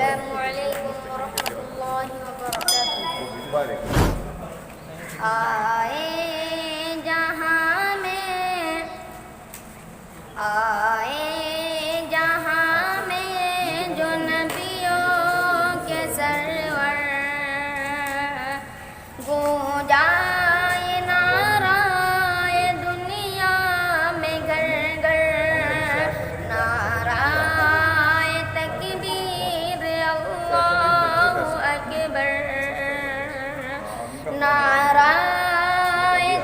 السلام علیکم ورحمۃ اللہ وبرکاتہ۔ آئے جہاں میں، آئے جہاں میں جو نبیوں کے سرور، گونجائے نعرہ دنیا میں گھر گھر، نعرہ تکبیر اللہ اکبر، نعرہ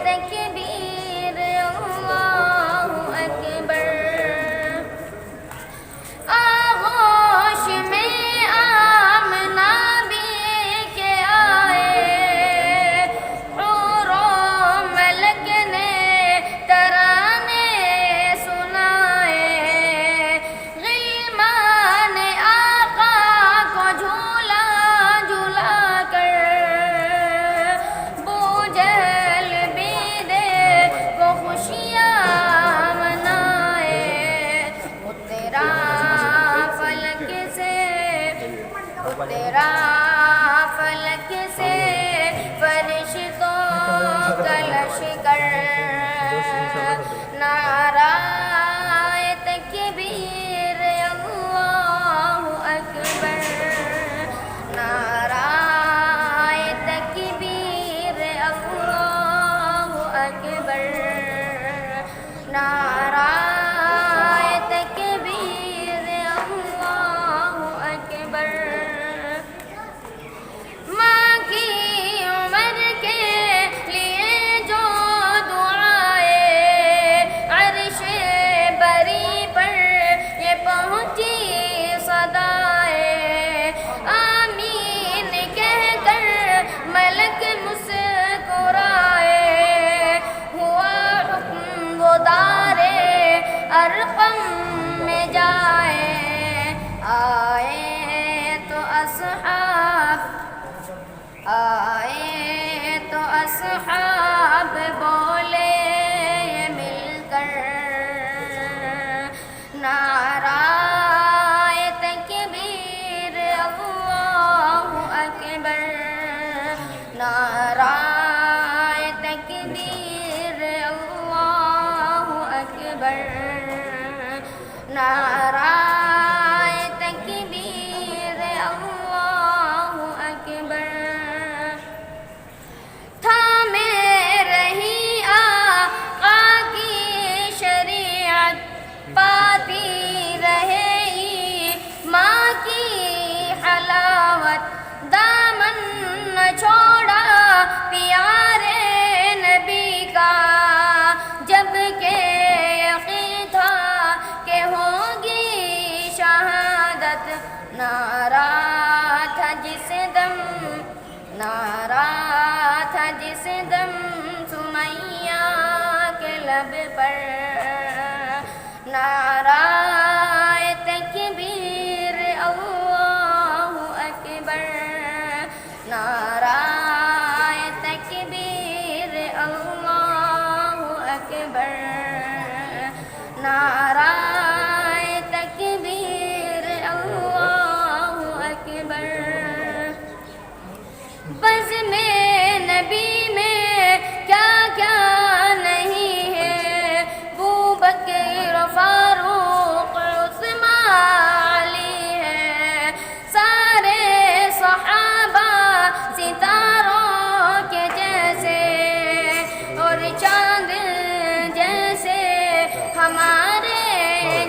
تکبیر اللہ اکبر۔ آغوش میں آمنہ بھی کے آئے، حور و ملک نے ترانے سنائے، غلمان آقا کو جھولا جھولا کر، بوجھل بھی دے کو خوشیاں منائے۔ اترا فلک سے، اترا فلک سے فرشتوں کا لشکر، نعرہ تکبیر اللہ اکبر، نعرہ تکبیر اللہ اکبر، نعرہ تکبیر اللہ اکبر۔ ماں کی عمر کے لیے جو دعائے، عرش بری پر یہ پہنچی صدائے، آمین کہہ کر ملک مسکرائے، ہوا حکم وہ دارے ارقم میں جائے۔ آئے تو اصحاب، آئے تو اصحاب بولے یہ مل کر، نعرہ تکبیر اللہ اکبر، نعرہ تکبیر اللہ اکبر، نعرہ تکبیر اللہ اکبر۔ تھامے رہی آقا کی شریعت، پاتی رہے ماں کی حلاوت، دامن نہ چھوڑا پیارے نبی کا، جب کہ یقین تھا کہ ہوگی شہادت، نعرہ تھا جس دم، نعرہ تھا جس دم سمیہ کے لب پر، نعرہ تکبیر اللہ اکبر، نعرہ تکبیر اللہ اکبر، نعرہ تکبیر اللہ اکبر۔ بزم نبی میں کیا کیا نہیں ہے، ابوبکر فاروق عثمان علی ہے، سارے صحابہ ستاروں کے جیسے، اور چاند جیسے ہمارے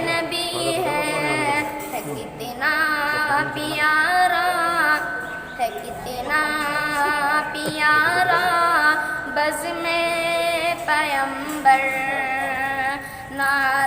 نبی ہے، کتنا پیارا ہے، کتنا پیارا بزم پیمبر، نعرہ